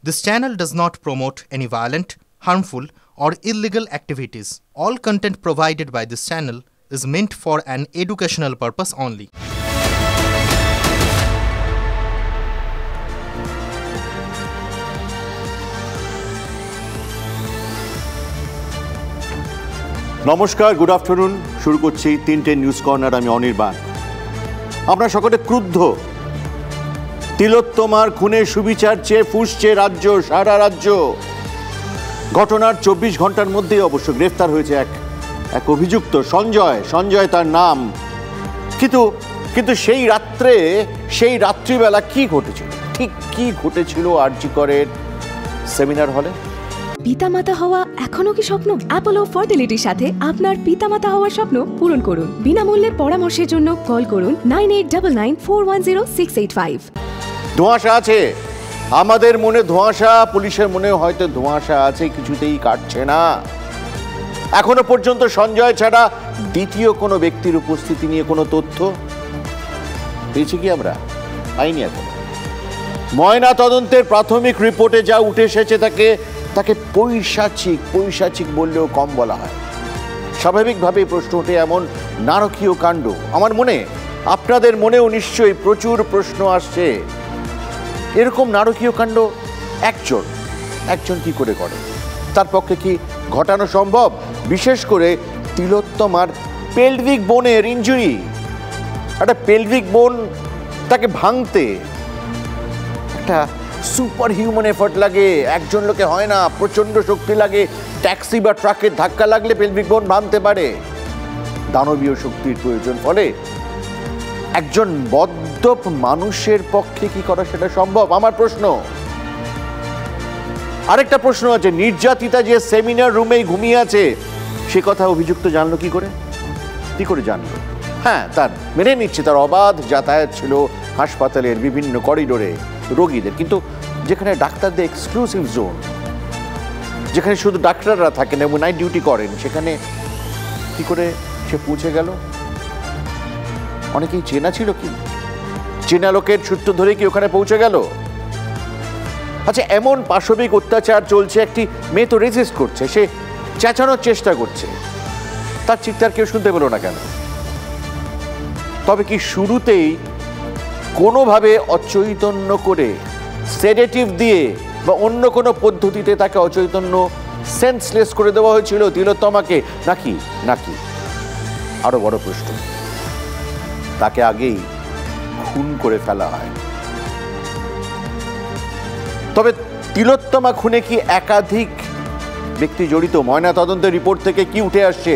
This channel does not promote any violent, harmful, or illegal activities. All content provided by this channel is meant for an educational purpose only. নমস্কার, good afternoon. শুরু করছি 3টে news corner. আমি অনির্বাণ। আমরা সকলে ক্রুদ্ধ। তিলোত্তমার খুনে সুবিচার চেয়ে ফুঁসছে রাজ্য, সারা রাজ্য। ঘটনার 24 ঘন্টার মধ্যেই অবশ্য গ্রেফতার হয়েছে এক অভিযুক্ত, সঞ্জয় তার নাম। কিন্তু সেই রাত্রিবেলা কি ঘটেছিল, ঠিক কি ঘটেছিল আরজি করের সেমিনার হলে? পিতামাতা হওয়া এখনো কি স্বপ্ন? অ্যাপোলো ফার্টিলিটির সাথে আপনার পিতামাতা হওয়ার স্বপ্ন পূরণ করুন। বিনামূল্যে পরামর্শের জন্য কল করুন 9899410685। ধোঁয়াশা আছে, আমাদের মনে ধোঁয়াশা, পুলিশের মনেও হয়তো ধোঁয়াশা আছে, কিছুতেই কাটছে না। এখনো পর্যন্ত সঞ্জয় ছাড়া দ্বিতীয় কোনো ব্যক্তির উপস্থিতি নিয়ে কোনো তথ্য পেয়েছি কি আমরা? পাইনি এখন। ময়না তদন্তের প্রাথমিক রিপোর্টে যা উঠে এসেছে তাকে পৈশাচিক বললেও কম বলা হয়। স্বাভাবিকভাবেই প্রশ্ন ওঠে, এমন নারকীয় কাণ্ড আমার মনে, আপনাদের মনেও নিশ্চয়ই প্রচুর প্রশ্ন আসছে। এরকম নারকীয় কাণ্ড একজন কি করে করে? তার পক্ষে কি ঘটানো সম্ভব? বিশেষ করে তিলোত্তমার পেলভিক বোনের ইনজুরি, একটা পেলভিক বোন তাকে ভাঙতে একটা সুপার হিউম্যান এফর্ট লাগে। একজন লোকে হয় না, প্রচন্ড শক্তি লাগে। ট্যাক্সি বা ট্রাকের ধাক্কা লাগলে পেলভিক বোন ভাঙতে পারে। দানবীয় শক্তির প্রয়োজন। ফলে একজন বদ্ধ মানুষের পক্ষে কি করা সেটা সম্ভব? আমার প্রশ্ন। আরেকটা প্রশ্ন আছে, নির্যাতিতা যে সেমিনার রুমেই ঘুমিয়ে আছে সে কথা অভিযুক্ত জানলো কি করে জানলো? হ্যাঁ, তার মেনে নিচ্ছে তার অবাধ যাতায়াত ছিল হাসপাতালের বিভিন্ন করিডোরে রোগীদের, কিন্তু যেখানে ডাক্তারদের এক্সক্লুসিভ জোন, যেখানে শুধু ডাক্তাররা থাকেন এবং নাইট ডিউটি করেন, সেখানে কি করে সে পৌঁছে গেল? অনেকেই চেনা ছিল কি? চেনা লোকের সূত্র ধরে কি ওখানে পৌঁছে গেল? আচ্ছা, এমন পাশবিক অত্যাচার চলছে, একটি মেয়ে তো রেজিস্ট করছে, সে চেঁচানোর চেষ্টা করছে, তার চিৎকার কেউ শুনতে পেল না কেন? তবে কি শুরুতেই কোনোভাবে অচৈতন্য করে, সেডেটিভ দিয়ে বা অন্য কোনো পদ্ধতিতে তাকে অচৈতন্য, সেন্সলেস করে দেওয়া হয়েছিল তিলোত্তমাকে? নাকি আরো বড় প্রশ্ন, তাকে আগেই খুন করে ফেলা হয়? তবে তিলোত্তমা খুনে কি একাধিক ব্যক্তি জড়িত? ময়না তদন্তের রিপোর্ট থেকে কি উঠে আসছে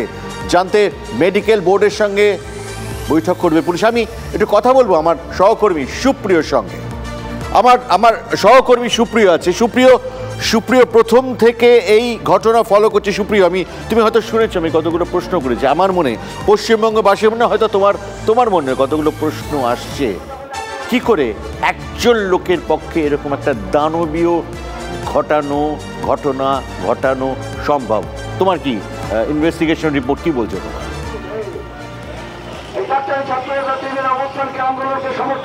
জানতে মেডিকেল বোর্ডের সঙ্গে বৈঠক করবে পুলিশ। আমি একটু কথা বলবো আমার সহকর্মী সুপ্রিয়র সঙ্গে। আমার সহকর্মী সুপ্রিয় আছে। সুপ্রিয় প্রথম থেকে এই ঘটনা ফলো করছে। সুপ্রিয়, তুমি হয়তো শুনেছো আমি কতগুলো প্রশ্ন করেছি। আমার মনে, পশ্চিমবঙ্গবাসীর মনে হয়তো তোমার মনে কতগুলো প্রশ্ন আসছে। কি করে একজন লোকের পক্ষে এরকম একটা দানবীয় ঘটনা ঘটানো সম্ভব? তোমার কি ইনভেস্টিগেশন রিপোর্ট কি বলছে তোমার?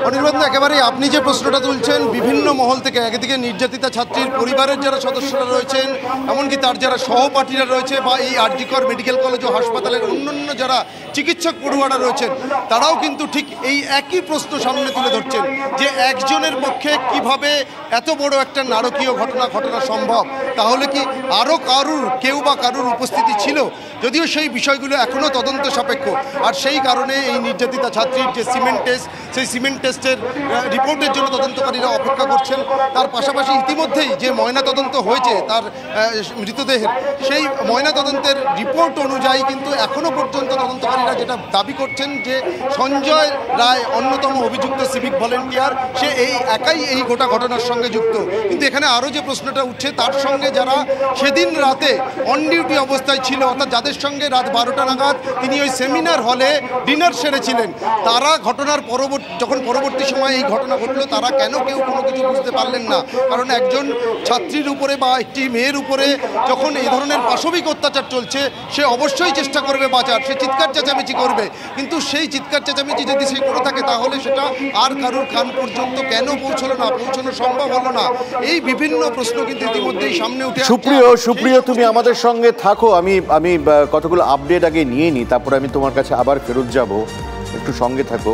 অনির্বাণ, একেবারেই আপনি যে প্রশ্নটা তুলছেন, বিভিন্ন মহল থেকে, একদিকে নির্যাতিতা ছাত্রীর পরিবারের যারা সদস্যরা রয়েছেন, এমনকি তার যারা সহপাঠীরা রয়েছে, বা এই আরজি কর মেডিকেল কলেজ ও হাসপাতালের অন্যান্য যারা চিকিৎসক পড়ুয়ারা রয়েছেন, তারাও কিন্তু ঠিক এই একই প্রশ্ন সামনে তুলে ধরছেন যে একজনের পক্ষে কিভাবে এত বড় একটা নারকীয় ঘটনা সম্ভব? তাহলে কি আরও কেউ বা কারুর উপস্থিতি ছিল? যদিও সেই বিষয়গুলো এখনও তদন্ত সাপেক্ষ। আর সেই কারণে এই নির্যাতিতা ছাত্রীর যে সিমেন্ট টেস্ট, সেই সিমেন্ট টেস্টের রিপোর্টের জন্য তদন্তকারীরা অপেক্ষা করছেন। তার পাশাপাশি ইতিমধ্যেই যে ময়না তদন্ত হয়েছে তার মৃতদেহের, সেই ময়না তদন্তের রিপোর্ট অনুযায়ী কিন্তু এখনও পর্যন্ত তদন্তকারীরা যেটা দাবি করছেন যে সঞ্জয় রায় অন্যতম অভিযুক্ত সিভিক ভলেন্টিয়ার, সে একাই এই গোটা ঘটনার সঙ্গে যুক্ত। কিন্তু এখানে আরও যে প্রশ্নটা উঠছে, তার সঙ্গে যারা সেদিন রাতে অন ডিউটি অবস্থায় ছিল, অর্থাৎ যাদের সঙ্গে রাত 12টা নাগাদ তিনি ওই সেমিনার হলে ডিনার সেরেছিলেন, তারা ঘটনার পরবর্তী যখন পরবর্তী সময়ে এই ঘটনা ঘটলো তারা কেন কেউ কোনো কিছু বুঝতে পারলেন না? কারণ একজন ছাত্রীর উপরে বা একটি মেয়ের উপরে যখন এই ধরনের পাশবিক অত্যাচার চলছে, সে অবশ্যই চেষ্টা করবে বাঁচার, সে চিৎকার চেঁচামেচি করবে, কিন্তু সেই চিৎকার চেঁচামেচি যদি সে করে থাকে তাহলে সেটা আর কারুর কান পর্যন্ত কেন পৌঁছলো না, পৌঁছানো সম্ভব হলো না? এই বিভিন্ন প্রশ্ন কিন্তু ইতিমধ্যেই সামনে উঠে আসছে। সুপ্রিয় তুমি আমাদের সঙ্গে থাকো, আমি কতগুলো আপডেট আগে নিয়ে নিই, তারপরে আমি তোমার কাছে আবার ফেরত যাব, একটু সঙ্গে থাকো।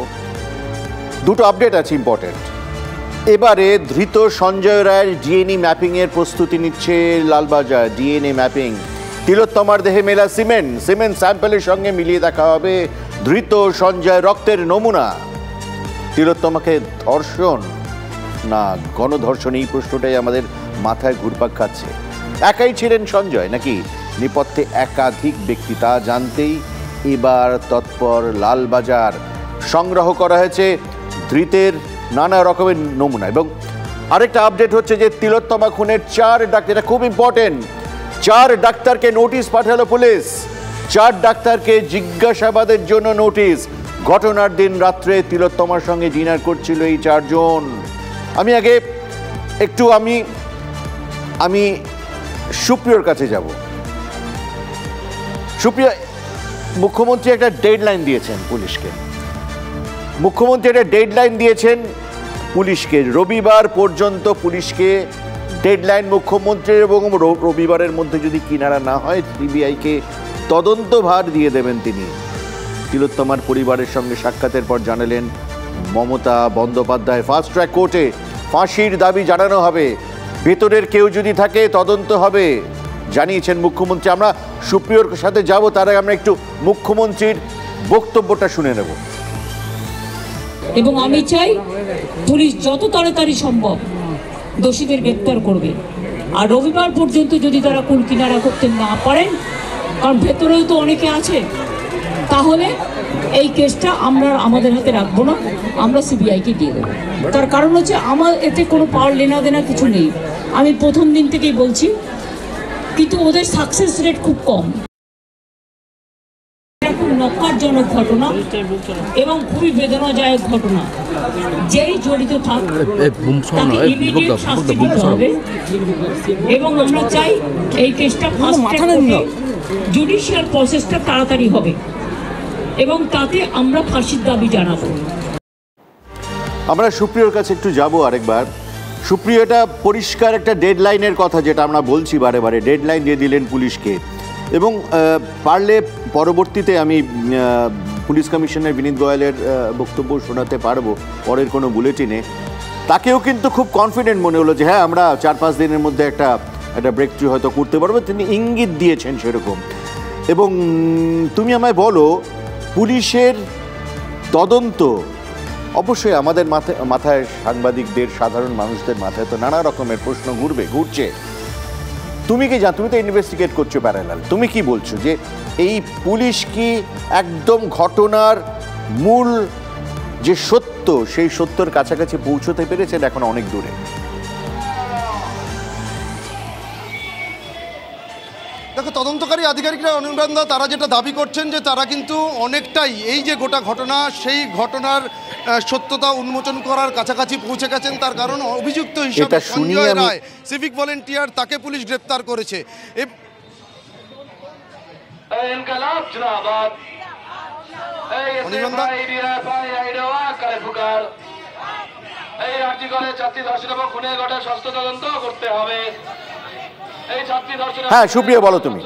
দুটো আপডেট আছে ইম্পর্টেন্ট। এবারে ধৃত সঞ্জয় রায়ের ডিএনএ ম্যাপিং এর প্রস্তুতি নিচ্ছে লালবাজার। ডিএনএ ম্যাপিং, তিলোত্তমার দেহে মেলা সিমেন্ট স্যাম্পলের সঙ্গে মিলিয়ে দেখা হবে ধৃত সঞ্জয় রক্তের নমুনা। তিলোত্তমাকে ধর্ষণ না গণধর্ষণ, এই প্রশ্নটাই আমাদের মাথায় ঘুরপাক খাচ্ছে। একাই ছিলেন সঞ্জয় নাকি নেপথ্যে একাধিক ব্যক্তি, তা জানতেই এবার তৎপর লালবাজার। সংগ্রহ করা হয়েছে ধৃতের নানা রকমের নমুনা। এবং আরেকটা আপডেট হচ্ছে যে তিলোত্তমা খুনের 4 ডাক্তার, এটা খুব ইম্পর্টেন্ট, 4 ডাক্তারকে নোটিশ পাঠালো পুলিশ। 4 ডাক্তারকে জিজ্ঞাসাবাদের জন্য নোটিশ। ঘটনার দিন রাত্রে তিলোত্তমার সঙ্গে ডিনার করছিল এই 4 জন। আমি আগে একটু আমি সুপ্রিয়র কাছে যাব। সুপ্রিয়া, মুখ্যমন্ত্রী একটা ডেডলাইন দিয়েছেন পুলিশকে, রবিবার পর্যন্ত পুলিশকে ডেডলাইন মুখ্যমন্ত্রীর, এবং রবিবারের মধ্যে যদি কিনারা না হয় সিবিআইকে তদন্তভার দিয়ে দেবেন তিনি। তিলোত্তমার পরিবারের সঙ্গে সাক্ষাতের পর জানালেন মমতা বন্দ্যোপাধ্যায় ফাস্ট ট্র্যাক কোর্টে ফাঁসির দাবি জানানো হবে, ভেতরের কেউ যদি থাকে তদন্ত হবে, জানিয়েছেন মুখ্যমন্ত্রী। আমরা সুপ্রিয়র সাথে যাব, তার আগে আমরা একটু মুখ্যমন্ত্রীর বক্তব্যটা শুনে নেব। এবং আমি চাই পুলিশ যত তাড়াতাড়ি সম্ভব দোষীদের গ্রেপ্তার করবে। আর রবিবার পর্যন্ত যদি তারা কুল কিনারা করতে না পারেন, কারণ ভেতরেও তো অনেকে আছে, তাহলে এই কেসটা আমরা আমাদের হাতে রাখবো না, আমরা সিবিআইকে দিয়ে দেবো। তার কারণ হচ্ছে আমার এতে কোনো পাওয়ার লেনা দেনা কিছু নেই, আমি প্রথম দিন থেকেই বলছি, কিন্তু ওদের সাকসেস রেট খুব কম। খুব নক্কারজনক ঘটনা এবং খুবই বেদনাদায়ক ঘটনা। যেই জড়িত থাক তাকে ইমিডিয়েট শাস্তি দিতে হবে। এবং আমরা চাই এই কেসটা ফাস্ট ট্র্যাক কোর্টে জুডিশিয়াল প্রসেসটা তাড়াতাড়ি হবে এবং তাতে আমরা ফাঁসির দাবি জানাবো। আমরা সুপ্রিয়র কাছে একটু যাব আরেকবার। সুপ্রিয়, এটা পরিষ্কার একটা ডেডলাইনের কথা, যেটা আমরা বলছি বারে বারে, ডেডলাইন দিয়ে দিলেন পুলিশকে। এবং পারলে পরবর্তীতে আমি পুলিশ কমিশনার বিনীত গোয়েলের বক্তব্য শোনাতে পারবো পরের কোনো বুলেটিনে। তাকেও কিন্তু খুব কনফিডেন্ট মনে হলো যে হ্যাঁ আমরা 4-5 দিনের মধ্যে একটা ব্রেক থ্রু হয়তো করতে পারবো, তিনি ইঙ্গিত দিয়েছেন সেরকম। এবং তুমি আমায় বলো, পুলিশের তদন্ত অবশ্যই আমাদের মাথায় সাংবাদিকদের, সাধারণ মানুষদের মাথায় তো নানা রকমের প্রশ্ন ঘুরছে। তুমি কি তুমি তো ইনভেস্টিগেট করছো প্যারালাল, তুমি কি বলছো যে এই পুলিশ কি একদম ঘটনার মূল যে সত্য, সেই সত্যর কাছাকাছি পৌঁছতে পেরেছেন? এখন অনেক দূরে। দেখো, তদন্তকারী আধিকারিকরা অনির্বাণ, তারা যেটা দাবি করছেন যে তারা কিন্তু অনেকটাই এই যে গোটা ঘটনা, সেই ঘটনার সত্যতা উন্মোচন করার কাছাকাছি পৌঁছে গেছেন। তার কারণ অভিযুক্ত হিসেবে সঞ্জয় রায়, সিভিক ভলেন্টিয়ার, তাকে পুলিশ গ্রেপ্তার করেছে। হ্যাঁ সুপ্রিয়া, বলো তুমি।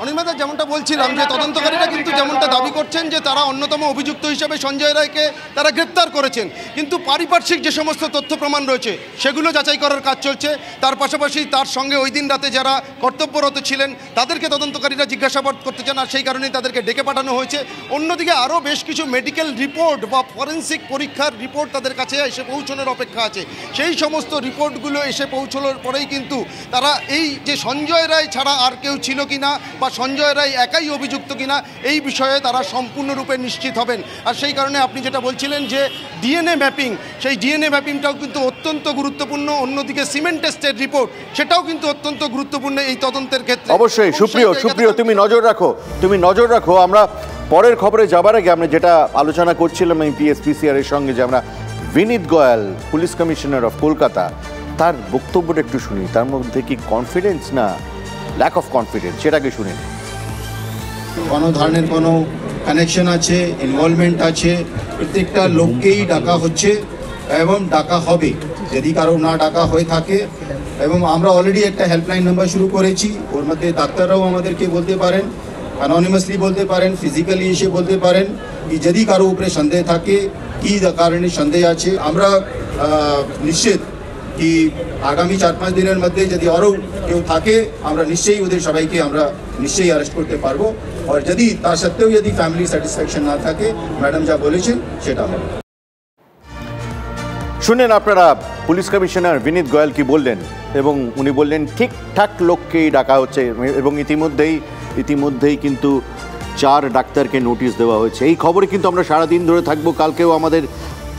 অনির্বাণ, যেমনটা বলছিলাম যে তদন্তকারীরা কিন্তু যেমনটা দাবি করছেন যে তারা অন্যতম অভিযুক্ত হিসেবে সঞ্জয় রায়কে তারা গ্রেপ্তার করেছেন, কিন্তু পারিপার্শ্বিক যে সমস্ত তথ্য প্রমাণ রয়েছে সেগুলো যাচাই করার কাজ চলছে। তার পাশাপাশি তার সঙ্গে ওই দিন রাতে যারা কর্তব্যরত ছিলেন তাদেরকে তদন্তকারীরা জিজ্ঞাসাবাদ করতে চান, আর সেই কারণেই তাদেরকে ডেকে পাঠানো হয়েছে। অন্যদিকে আরও বেশ কিছু মেডিকেল রিপোর্ট বা ফরেন্সিক পরীক্ষার রিপোর্ট তাদের কাছে এসে পৌঁছানোর অপেক্ষা আছে। সেই সমস্ত রিপোর্টগুলো এসে পৌঁছানোর পরেই কিন্তু তারা এই যে সঞ্জয় রায় ছাড়া আর কেউ ছিল কিনা বা সঞ্জয় রায় একাই অভিযুক্ত কিনা এই বিষয়ে তারা সম্পূর্ণরূপে নিশ্চিত হবেন। আর সেই কারণে আপনি যেটা বলছিলেন যে ডিএনএ ম্যাপিং, সেই ডিএনএ ম্যাপিংটাও কিন্তু অত্যন্ত গুরুত্বপূর্ণ। অন্যদিকে সিমেন্ট টেস্টের রিপোর্ট, সেটাও কিন্তু অত্যন্ত গুরুত্বপূর্ণ এই তদন্তের ক্ষেত্রে। অবশ্যই সুপ্রিয়, তুমি নজর রাখো। আমরা পরের খবরে যাবার আগে আমরা যেটা আলোচনা করছিলাম এই পিএসপিসিআর এর সঙ্গে, যে আমরা বিনীত গোয়াল পুলিশ কমিশনার অফ কলকাতা তার বক্তব্যটা একটু শুনি, তার মধ্যে কি কনফিডেন্স না ল্যাক অফ কনফিডেন্স সেটাকে শুনে। কোনো ধরনের কোনো কানেকশন আছে, ইনভলভমেন্ট আছে, প্রত্যেকটা লোককেই ডাকা হচ্ছে এবং ডাকা হবে যদি কারো না ডাকা হয়ে থাকে। এবং আমরা অলরেডি একটা হেল্পলাইন নাম্বার শুরু করেছি, ওর মধ্যে ডাক্তাররাও আমাদেরকে বলতে পারেন, অ্যানোনিমাসলি বলতে পারেন, ফিজিক্যালি এসে বলতে পারেন কি যদি কারো উপরে সন্দেহ থাকে, কী কারণে সন্দেহ আছে। আমরা নিশ্চিত কি আগামী 4-5 দিনের মধ্যে যদি আরও কেউ থাকে আমরা নিশ্চয়ই ওদের সবাইকে আমরা নিশ্চয়ই অ্যারেস্ট করতে পারবো। আর যদি তার সত্ত্বেও যদি ফ্যামিলি স্যাটিসফ্যাকশন না থাকে, ম্যাডাম যা বলেছেন সেটা হবে। শুনেন আপনারা পুলিশ কমিশনার বিনীত গোয়াল কি বললেন, এবং উনি বললেন ঠিকঠাক লোককেই ডাকা হচ্ছে এবং ইতিমধ্যেই কিন্তু 4 ডাক্তারকে নোটিশ দেওয়া হয়েছে। এই খবরে কিন্তু আমরা সারাদিন ধরে থাকবো, কালকেও আমাদের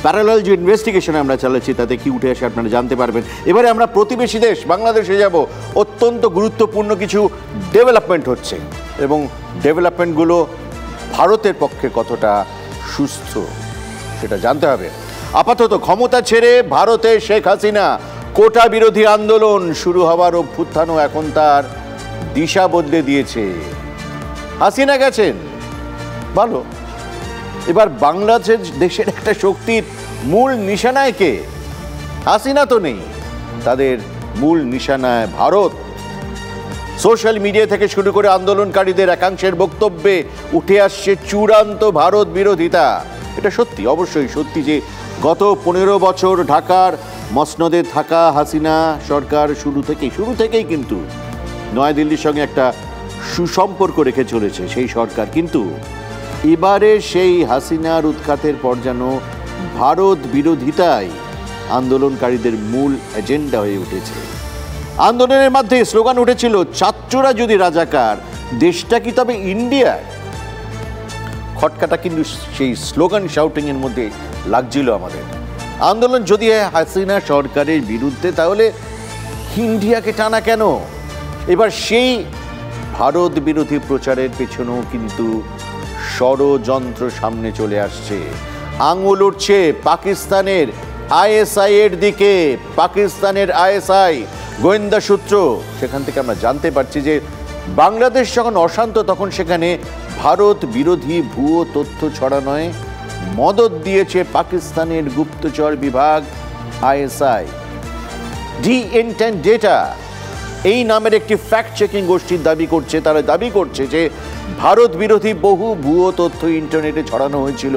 প্যারালাল যে ইনভেস্টিগেশন আমরা চালাচ্ছি তাতে কি উঠে আসে আপনারা জানতে পারবেন। এবারে আমরা প্রতিবেশী দেশ বাংলাদেশে যাব। অত্যন্ত গুরুত্বপূর্ণ কিছু ডেভেলপমেন্ট হচ্ছে এবং ডেভেলপমেন্টগুলো ভারতের পক্ষে কতটা সুস্থ সেটা জানতে হবে। আপাতত ক্ষমতা ছেড়ে ভারতে শেখ হাসিনা, কোটা বিরোধী আন্দোলন শুরু হওয়ার অভ্যুত্থানও এখন তার দিশা বদলে দিয়েছে। হাসিনা গেছেন, ভালো, এবার বাংলাদেশ দেশের একটা শক্তির মূল নিশানায় কে? হাসিনা তো নেই, তাদের মূল নিশানায় ভারত। সোশ্যাল মিডিয়া থেকে শুরু করে আন্দোলনকারীদের একাংশের বক্তব্যে উঠে আসছে চূড়ান্ত ভারত বিরোধিতা। এটা সত্যি, অবশ্যই সত্যি যে গত 15 বছর ঢাকার মসনদে থাকা হাসিনা সরকার শুরু থেকেই কিন্তু নয়াদিল্লির সঙ্গে একটা সুসম্পর্ক রেখে চলেছে সেই সরকার। কিন্তু এবারে সেই হাসিনার উৎখাতের পর যেন ভারত বিরোধিতাই আন্দোলনকারীদের মূল এজেন্ডা হয়ে উঠেছে। আন্দোলনের মধ্যে স্লোগান উঠেছিল, ছাত্ররা যদি রাজাকার, দেশটা কি তবে ইন্ডিয়ার? খটকাটা কিন্তু সেই স্লোগান শাউটিং এর মধ্যে লাগছিল আমাদের। আন্দোলন যদি হাসিনা সরকারের বিরুদ্ধে, তাহলে ইন্ডিয়াকে টানা কেন? এবার সেই ভারত বিরোধী প্রচারের পেছনেও কিন্তু ষড়যন্ত্র সামনে চলে আসছে। আঙুল উঠছে পাকিস্তানের আইএসআই এর দিকে। পাকিস্তানের আইএসআই গোয়েন্দা সূত্র, সেখান থেকে আমরা জানতে পারছি যে বাংলাদেশ যখন অশান্ত তখন সেখানে ভারত বিরোধী ভুয়ো তথ্য ছড়ানোয় মদত দিয়েছে পাকিস্তানের গুপ্তচর বিভাগ আইএসআই। ডি-ইন্টেন্ট ডেটা এই নামের একটি ফ্যাক্ট চেকিং গোষ্ঠীর তারা দাবি করছে যে ভারত বিরোধী বহু ভুয়ো তথ্য ইন্টারনেটে ছড়ানো হয়েছিল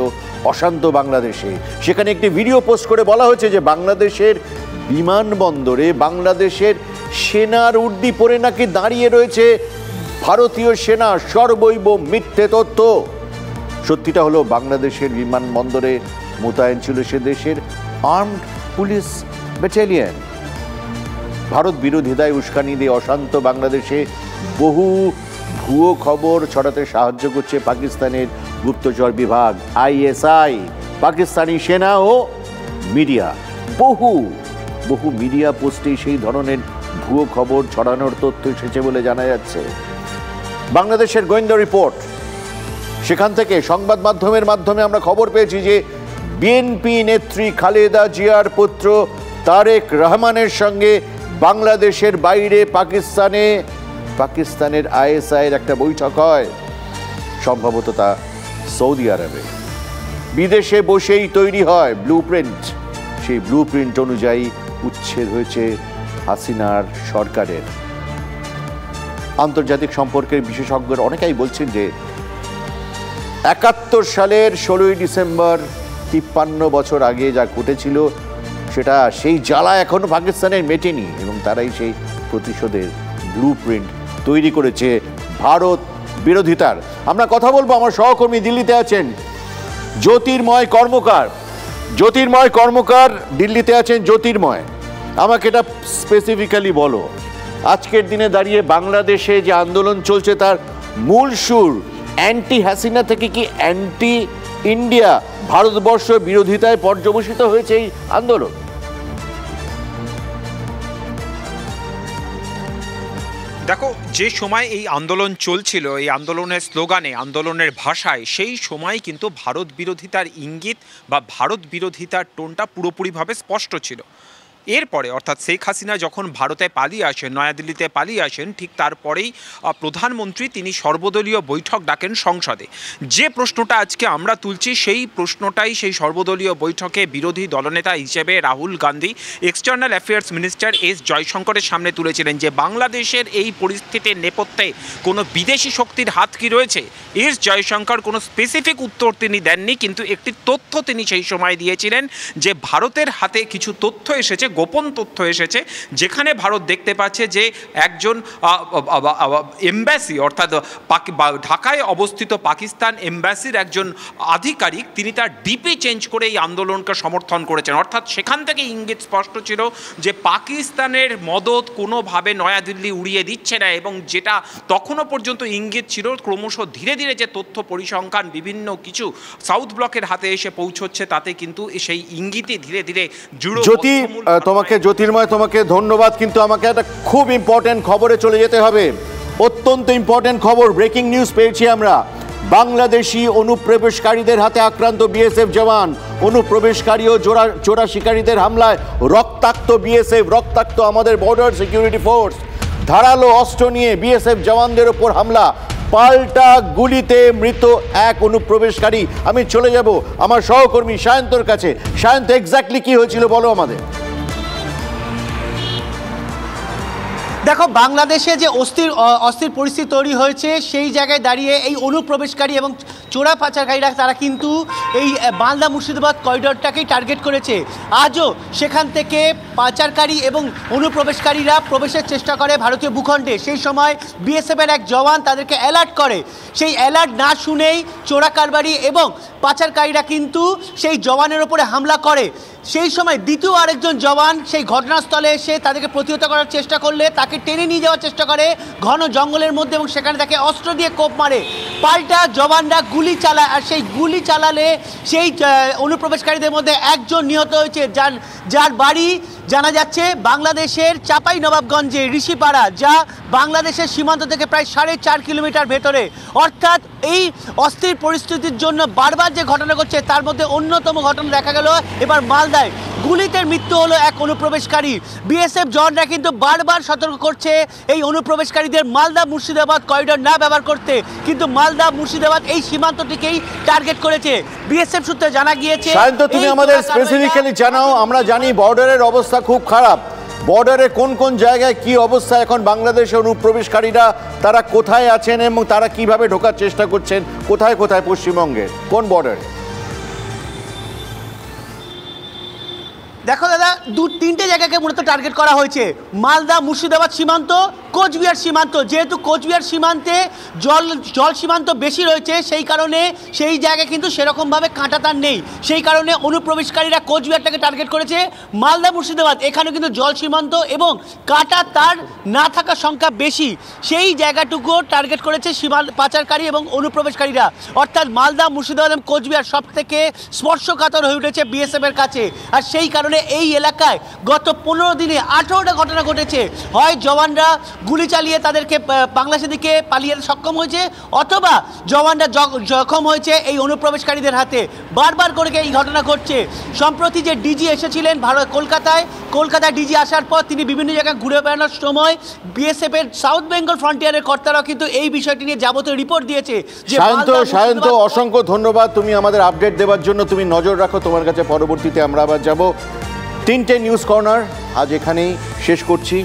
অশান্ত বাংলাদেশে। সেখানে একটি ভিডিও পোস্ট করে বলা হয়েছে যে বাংলাদেশের বিমানবন্দরে বাংলাদেশের সেনার উর্দি পরে নাকি দাঁড়িয়ে রয়েছে ভারতীয় সেনা। সর্বৈব মিথ্যে তথ্য। সত্যিটা হলো বাংলাদেশের বিমানবন্দরে মোতায়েন ছিল সে দেশের আর্মড পুলিশ ব্যাটালিয়ন। ভারত বিরোধিতায় উস্কানি দিয়ে অশান্ত বাংলাদেশে বহু ভুয়ো খবর ছড়াতে সাহায্য করছে পাকিস্তানের গুপ্তচর বিভাগ আইএসআই, পাকিস্তানি সেনা ও মিডিয়া। বহু মিডিয়া পোস্টে সেই ধরনের ভুয়ো খবর ছড়ানোর তথ্য এসেছে বলে জানা যাচ্ছে। বাংলাদেশের গোয়েন্দা রিপোর্ট, সেখান থেকে সংবাদ মাধ্যমের মাধ্যমে আমরা খবর পেয়েছি যে বিএনপি নেত্রী খালেদা জিয়ার পুত্র তারেক রহমানের সঙ্গে বাংলাদেশের বাইরে পাকিস্তানের আইএসআইয়ের একটা বৈঠক হয়, সম্ভবত তা সৌদি আরবে। বিদেশে বসেই তৈরি হয় ব্লুপ্রিন্ট। সেই ব্লুপ্রিন্ট অনুযায়ী উচ্ছেদ হয়েছে হাসিনার সরকারের। আন্তর্জাতিক সম্পর্কের বিশেষজ্ঞরা অনেকেই বলছেন যে 71 সালের 16ই ডিসেম্বর 53 বছর আগে যা ঘটেছিল সেটা সেই জ্বালা এখনো পাকিস্তানের মেটেনি এবং তারাই সেই প্রতিশোধের ব্লুপ্রিন্ট তৈরি করেছে ভারত বিরোধিতার। আমরা কথা বলবো, আমার সহকর্মী দিল্লিতে আছেন জ্যোতির্ময় কর্মকার দিল্লিতে আছেন। জ্যোতির্ময়, আমাকে এটা স্পেসিফিক্যালি বলো, আজকের দিনে দাঁড়িয়ে বাংলাদেশে যে আন্দোলন চলছে তার মূল সুর অ্যান্টি হাসিনা থেকে কি অ্যান্টি ইন্ডিয়া, ভারতবর্ষ বিরোধিতায় পর্যবসিত হয়েছে এই আন্দোলন? দেখো, যে সময় এই আন্দোলন চলছিল, এই আন্দোলনের স্লোগানে, আন্দোলনের ভাষায়, সেই সময় কিন্তু ভারত বিরোধিতার ইঙ্গিত বা ভারত বিরোধিতার টোনটা পুরোপুরিভাবে স্পষ্ট ছিল। এরপরে অর্থাৎ শেখ হাসিনা যখন ভারতে পালিয়ে আসেন, নয়াদিল্লিতে পালিয়ে আসেন, ঠিক তারপরেই প্রধানমন্ত্রী তিনি সর্বদলীয় বৈঠক ডাকেন সংসদে। যে প্রশ্নটা আজকে আমরা তুলছি সেই প্রশ্নটাই সেই সর্বদলীয় বৈঠকে বিরোধী দলনেতা হিসেবে Rahul Gandhi external affairs minister S জয়শঙ্করের সামনে তুলেছিলেন যে বাংলাদেশের এই পরিস্থিতির নেপথ্যে কোনো বিদেশি শক্তির হাত কি রয়েছে। এস জয়শঙ্কর কোনো স্পেসিফিক উত্তর তিনি দেননি, কিন্তু একটি তথ্য তিনি সেই সময় দিয়েছিলেন যে ভারতের হাতে কিছু তথ্য এসেছে, গোপন তথ্য এসেছে, যেখানে ভারত দেখতে পাচ্ছে যে একজন এমবাসি অর্থাৎ ঢাকায় অবস্থিত পাকিস্তান এমবাসির একজন আধিকারিক তিনি তার ডিপি চেঞ্জ করে এই আন্দোলনকে সমর্থন করেছেন। অর্থাৎ সেখান থেকে ইঙ্গিত স্পষ্ট ছিল যে পাকিস্তানের মদত কোনোভাবে নয়াদিল্লি উড়িয়ে দিচ্ছে না, এবং যেটা তখনও পর্যন্ত ইঙ্গিত ছিল ক্রমশ ধীরে ধীরে যে তথ্য পরিসংখ্যান বিভিন্ন কিছু সাউথ ব্লকের হাতে এসে পৌঁছচ্ছে, তাতে কিন্তু সেই ইঙ্গিতই ধীরে ধীরে জ্যোতির্ময় তোমাকে ধন্যবাদ, কিন্তু আমাকে একটা খুব ইম্পর্টেন্ট খবরে চলে যেতে হবে। অত্যন্ত ইম্পর্টেন্ট খবর, ব্রেকিং নিউজ পেয়েছি আমরা। বাংলাদেশি অনুপ্রবেশকারীদের হাতে আক্রান্ত বিএসএফ জওয়ান। অনুপ্রবেশকারী ও চোরা শিকারীদের হামলায় রক্তাক্ত বিএসএফ, রক্তাক্ত আমাদের বর্ডার সিকিউরিটি ফোর্স। ধারালো অস্ত্র নিয়ে বিএসএফ জওয়ানদের ওপর হামলা, পাল্টা গুলিতে মৃত এক অনুপ্রবেশকারী। আমি চলে যাব আমার সহকর্মী সায়ন্তর কাছে। সায়ন্ত, এক্স্যাক্টলি কি হয়েছিল বলো আমাদের। দেখো, বাংলাদেশে যে অস্থির পরিস্থিতি তৈরি হয়েছে সেই জায়গায় দাঁড়িয়ে এই অনুপ্রবেশকারী এবং চোরা পাচারকারীরা তারা কিন্তু এই মালদা মুর্শিদাবাদ করিডোরটাকেই টার্গেট করেছে। আজও সেখান থেকে পাচারকারী এবং অনুপ্রবেশকারীরা প্রবেশের চেষ্টা করে ভারতীয় ভূখণ্ডে। সেই সময় বিএসএফের এক জওয়ান তাদেরকে অ্যালার্ট করে। সেই অ্যালার্ট না শুনেই চোরা কারবারি এবং পাচারকারীরা কিন্তু সেই জওয়ানের ওপরে হামলা করে। সেই সময় দ্বিতীয় আরেকজন জওয়ান সেই ঘটনাস্থলে এসে তাদেরকে প্রতিহত করার চেষ্টা করলে তাকে টেনে নিয়ে যাওয়ার চেষ্টা করে ঘন জঙ্গলের মধ্যে, এবং সেখানে তাকে অস্ত্র দিয়ে কোপ মারে। পাল্টা জওয়ানরা গুলি চালায়, আর সেই গুলি চালালে সেই অনুপ্রবেশকারীদের মধ্যে একজন নিহত হয়েছে, যার বাড়ি জানা যাচ্ছে বাংলাদেশের চাঁপাইনবাবগঞ্জে ঋষিপাড়া, যা বাংলাদেশের সীমান্ত থেকে প্রায় 4.5 কিলোমিটার ভেতরে। অর্থাৎ এই অস্থির পরিস্থিতির জন্য বারবার যে ঘটনা ঘটছে তার মধ্যে অন্যতম ঘটনা দেখা গেল এবার মালদায়। গুলিতে মৃত্যু হলো এক অনুপ্রবেশকারী। বিএসএফ জওয়ানরা কিন্তু বারবার সতর্ক করছে এই অনুপ্রবেশকারীদের মালদা মুর্শিদাবাদ করিডোর না ব্যবহার করতে, কিন্তু মালদা মুর্শিদাবাদ এই সীমান্তটিকেই টার্গেট করেছে। বিএসএফ সূত্রে জানা গিয়েছে। তুমি আমাদের স্পেসিফিক্যালি জানাও, আমরা জানি বর্ডারের অবস্থা খুব খারাপ। বর্ডারে কোন কোন জায়গায় কি অবস্থা এখন? বাংলাদেশের অনুপ্রবেশকারীরা তারা কোথায় আছেন এবং তারা কিভাবে ঢোকার চেষ্টা করছেন? কোথায় কোথায় পশ্চিমবঙ্গের কোন বর্ডারে? দেখো দাদা, 2-3টে জায়গাকে মূলত টার্গেট করা হয়েছে। মালদা মুর্শিদাবাদ সীমান্ত, কোচবিহার সীমান্ত। যেহেতু কোচবিহার সীমান্তে জল সীমান্ত বেশি রয়েছে, সেই কারণে সেই জায়গায় কিন্তু সেরকমভাবে কাঁটাতার নেই। সেই কারণে অনুপ্রবেশকারীরা কোচবিহারটাকে টার্গেট করেছে। মালদা মুর্শিদাবাদ এখানে কিন্তু জল সীমান্ত এবং কাঁটাতার না থাকার সংখ্যা বেশি, সেই জায়গাটুকুও টার্গেট করেছে পাচারকারী এবং অনুপ্রবেশকারীরা। অর্থাৎ মালদা মুর্শিদাবাদ এবং কোচবিহার সব থেকে স্পর্শকাতর হয়ে উঠেছে বিএসএফের কাছে। আর সেই কারণে এই এলাকায় গত 15 দিনে 18টা ঘটনা ঘটেছে। হয় জওয়ানরা গুলি চালিয়ে তাদেরকে বাংলাদেশের দিকে পালিয়ে সক্ষম হয়েছে, অথবা জওয়ানরা জখম হয়েছে এই অনুপ্রবেশকারীদের হাতে। বারবার করে এই ঘটনা ঘটছে। সম্প্রতি যে ডিজি এসেছিলেন কলকাতায় ডিজি আসার পর তিনি বিভিন্ন জায়গায় ঘুরে বেড়ানোর সময় বিএসএফ এর সাউথ বেঙ্গল ফ্রন্টিয়ারের কর্তারাও কিন্তু এই বিষয়টি নিয়ে যাবতীয় রিপোর্ট দিয়েছে। সায়ন্ত, অসংখ্য ধন্যবাদ তুমি আমাদের আপডেট দেওয়ার জন্য। তুমি নজর রাখো, তোমার কাছে পরবর্তীতে আমরা আবার যাব। 3টে নিউজ কর্নার আজ এখানেই শেষ করছি।